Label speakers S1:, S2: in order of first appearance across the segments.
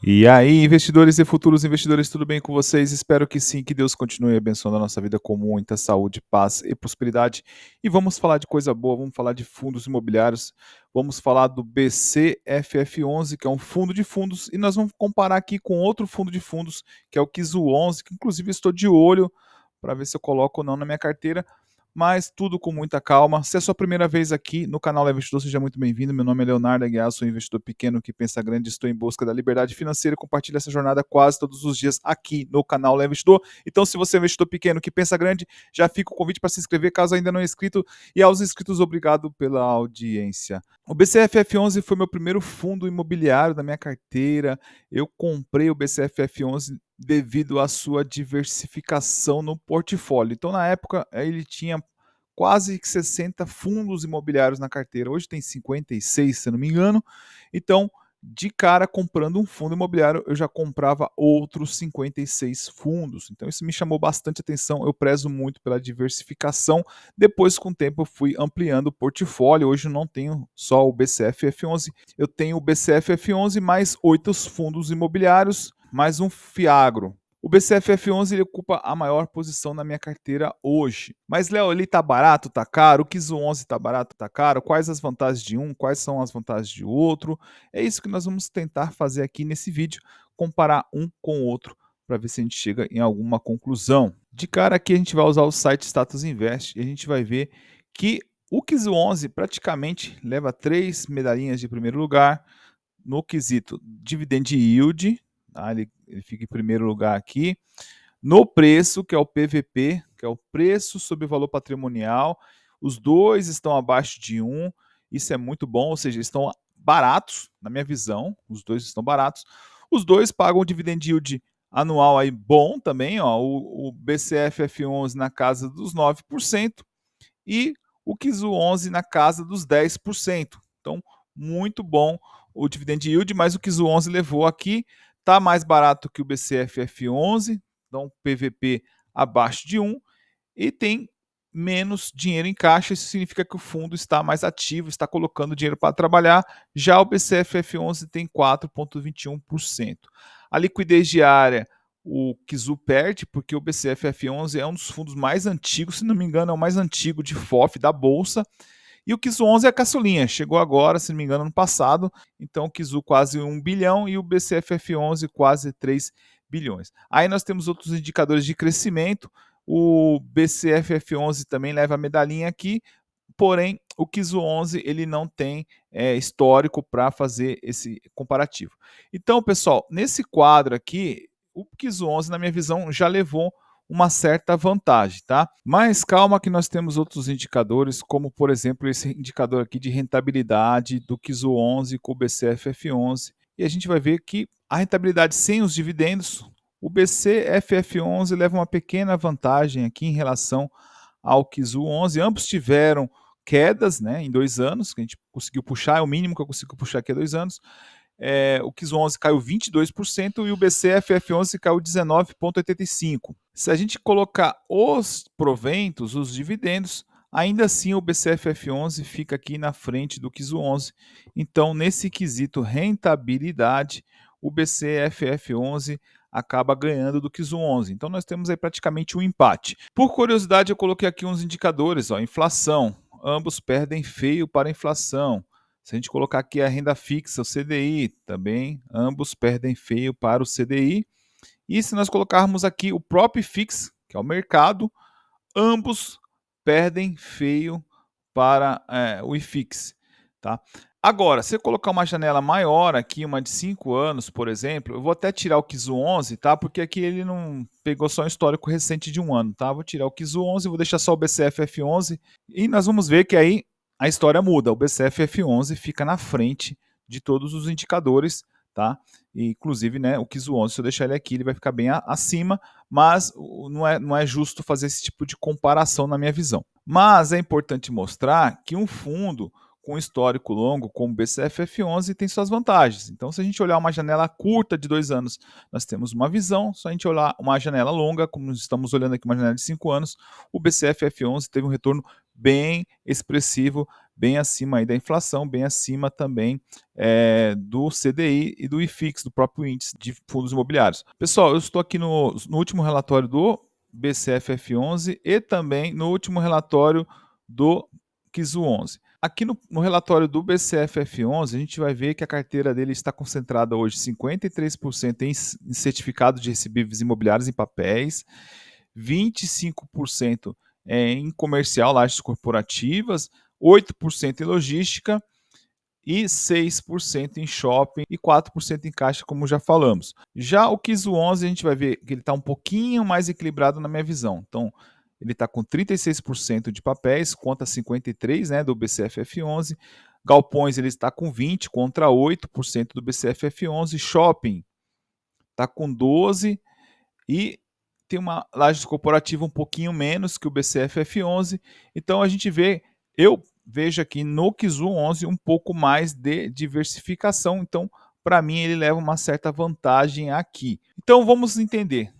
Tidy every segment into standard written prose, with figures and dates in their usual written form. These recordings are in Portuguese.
S1: E aí, investidores e futuros investidores, tudo bem com vocês? Espero que sim, que Deus continue abençoando a nossa vida com muita saúde, paz e prosperidade. E vamos falar de coisa boa, vamos falar de fundos imobiliários, vamos falar do BCFF11, que é um fundo de fundos, e nós vamos comparar aqui com outro fundo de fundos, que é o Kizu11, que inclusive estou de olho para ver se eu coloco ou não na minha carteira, mas tudo com muita calma. Se é a sua primeira vez aqui no canal Leve Investidor, seja muito bem-vindo. Meu nome é Leonardo Aguiar, sou um investidor pequeno que pensa grande, estou em busca da liberdade financeira e compartilho essa jornada quase todos os dias aqui no canal Leve Investidor. Então, se você é um investidor pequeno que pensa grande, já fica o convite para se inscrever, caso ainda não é inscrito. E aos inscritos, obrigado pela audiência. O BCFF11 foi meu primeiro fundo imobiliário da minha carteira. Eu comprei o BCFF11 devido à sua diversificação no portfólio. Então, na época, ele tinha quase que 60 fundos imobiliários na carteira. Hoje tem 56, se não me engano. Então, de cara, comprando um fundo imobiliário, eu já comprava outros 56 fundos. Então, isso me chamou bastante atenção. Eu prezo muito pela diversificação. Depois, com o tempo, eu fui ampliando o portfólio. Hoje eu não tenho só o BCFF11, eu tenho o BCFF11 mais 8 fundos imobiliários, mais um Fiagro. O BCFF11 ele ocupa a maior posição na minha carteira hoje. Mas, Léo, ele tá barato, tá caro? O Kizu 11 tá barato, tá caro? Quais as vantagens de um? Quais são as vantagens de outro? É isso que nós vamos tentar fazer aqui nesse vídeo, comparar um com o outro, para ver se a gente chega em alguma conclusão. De cara aqui a gente vai usar o site Status Invest e a gente vai ver que o Kizu 11 praticamente leva 3 medalhinhas de primeiro lugar no quesito Dividend Yield, tá? Ele fica em primeiro lugar aqui. No preço, que é o PVP, que é o preço sobre o valor patrimonial, os dois estão abaixo de 1, isso é muito bom, ou seja, estão baratos, na minha visão, os dois estão baratos. Os dois pagam o dividend yield anual aí bom também, ó, o BCFF11 na casa dos 9% e o Kizu 11 na casa dos 10%. Então, muito bom o dividend yield, mas o Kizu 11 levou aqui, está mais barato que o BCFF11, então PVP abaixo de 1, e tem menos dinheiro em caixa, isso significa que o fundo está mais ativo, está colocando dinheiro para trabalhar, já o BCFF11 tem 4,21%. A liquidez diária, o Kizu perde, porque o BCFF11 é um dos fundos mais antigos, se não me engano, é o mais antigo de FOF da Bolsa, e o Kizu 11 é a caçulinha, chegou agora, se não me engano, no passado, então o Kizu quase 1 bilhão e o BCFF11 quase 3 bilhões. Aí nós temos outros indicadores de crescimento, o BCFF11 também leva a medalhinha aqui, porém o Kizu 11 ele não tem histórico para fazer esse comparativo. Então, pessoal, nesse quadro aqui, o Kizu 11, na minha visão, já levou uma certa vantagem, tá? Mas calma que nós temos outros indicadores, como por exemplo esse indicador aqui de rentabilidade do Kizu 11 com o BCFF11, e a gente vai ver que a rentabilidade sem os dividendos, o BCFF11 leva uma pequena vantagem aqui em relação ao Kizu 11. Ambos tiveram quedas, né, em 2 anos, que a gente conseguiu puxar, é o mínimo que eu consigo puxar aqui há 2 anos. O Kizu 11 caiu 22% e o BCFF11 caiu 19,85%. Se a gente colocar os proventos, os dividendos, ainda assim o BCFF11 fica aqui na frente do Kizu 11. Então, nesse quesito rentabilidade, o BCFF11 acaba ganhando do Kizu 11. Então, nós temos aí praticamente um empate. Por curiosidade, eu coloquei aqui uns indicadores, ó, inflação. Ambos perdem feio para a inflação. Se a gente colocar aqui a renda fixa, o CDI, também ambos perdem feio para o CDI. E se nós colocarmos aqui o próprio fix, que é o mercado, ambos perdem feio para o IFIX. Tá? Agora, se eu colocar uma janela maior aqui, uma de 5 anos, por exemplo, eu vou até tirar o Kizu 11, tá? Porque aqui ele não pegou só um histórico recente de um ano, tá? Vou tirar o Kizu 11, vou deixar só o BCFF11 e nós vamos ver que aí a história muda. O BCFF11 fica na frente de todos os indicadores, tá? E, inclusive, né, o Kizu 11, se eu deixar ele aqui, ele vai ficar bem acima, mas não é justo fazer esse tipo de comparação na minha visão. Mas é importante mostrar que um fundo com histórico longo, como o BCFF11, tem suas vantagens. Então, se a gente olhar uma janela curta de 2 anos, nós temos uma visão. Se a gente olhar uma janela longa, como estamos olhando aqui uma janela de 5 anos, o BCFF11 teve um retorno bem expressivo, bem acima aí da inflação, bem acima também do CDI e do IFIX, do próprio índice de fundos imobiliários. Pessoal, eu estou aqui no último relatório do BCFF11 e também no último relatório do QISU11. Aqui no relatório do BCFF11, a gente vai ver que a carteira dele está concentrada hoje 53% em certificado de recebíveis imobiliários em papéis, 25% em comercial, lajes corporativas, 8% em logística e 6% em shopping e 4% em caixa, como já falamos. Já o KISO 11, a gente vai ver que ele está um pouquinho mais equilibrado na minha visão. Então, ele está com 36% de papéis contra 53%, né, do BCFF11. Galpões ele está com 20% contra 8% do BCFF11. Shopping está com 12% e tem uma laje corporativa um pouquinho menos que o BCFF11. Então a gente vê, eu vejo aqui no KISU 11 um pouco mais de diversificação. Então, para mim, ele leva uma certa vantagem aqui. Então vamos entender.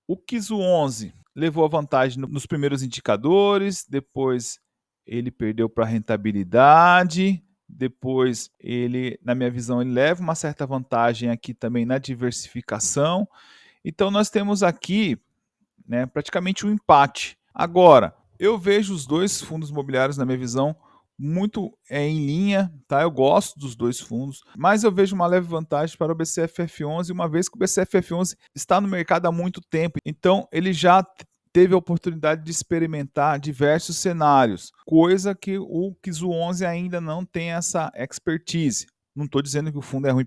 S1: O KISU 11 levou a vantagem nos primeiros indicadores, depois ele perdeu para rentabilidade, depois ele, na minha visão, ele leva uma certa vantagem aqui também na diversificação. Então nós temos aqui, né, praticamente um empate. Agora, eu vejo os dois fundos imobiliários, na minha visão, muito em linha, tá? Eu gosto dos dois fundos, mas eu vejo uma leve vantagem para o BCFF11, uma vez que o BCFF11 está no mercado há muito tempo, então ele já teve a oportunidade de experimentar diversos cenários, coisa que o KISU 11 ainda não tem essa expertise. Não estou dizendo que o fundo é ruim,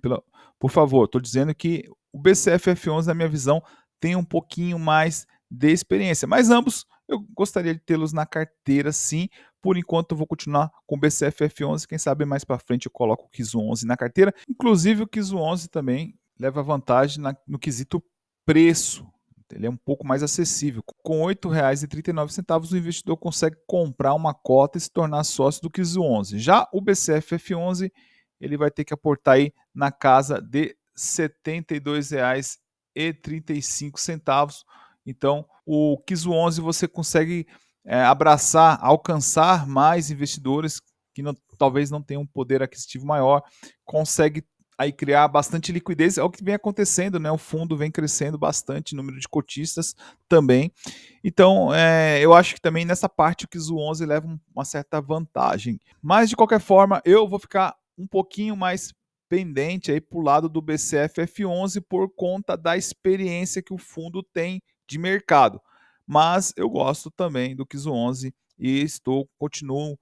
S1: por favor, estou dizendo que o BCFF11, na minha visão, tem um pouquinho mais de experiência, mas ambos eu gostaria de tê-los na carteira, sim. Por enquanto eu vou continuar com o BCFF11, quem sabe mais para frente eu coloco o KISU 11 na carteira. Inclusive o KISU 11 também leva vantagem no quesito preço. Ele é um pouco mais acessível. Com R$ 8,39 o investidor consegue comprar uma cota e se tornar sócio do KISU 11. Já o BCFF11 ele vai ter que aportar aí na casa de R$ 72,35. Então, o KISU 11 você consegue abraçar, alcançar mais investidores que talvez não tenham um poder aquisitivo maior, consegue aí criar bastante liquidez, é o que vem acontecendo, né? O fundo vem crescendo bastante, o número de cotistas também. Então, eu acho que também nessa parte o KISU 11 leva uma certa vantagem. Mas, de qualquer forma, eu vou ficar um pouquinho mais pendente aí para o lado do BCFF11 por conta da experiência que o fundo tem de mercado. Mas eu gosto também do KISU 11 e continuo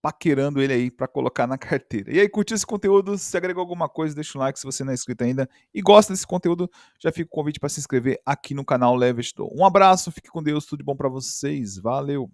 S1: paquerando ele aí para colocar na carteira. E aí, curtiu esse conteúdo? Se agregou alguma coisa, deixa um like se você não é inscrito ainda. E gosta desse conteúdo, já fica o convite para se inscrever aqui no canal Leve Investidor. Um abraço, fique com Deus, tudo de bom para vocês. Valeu!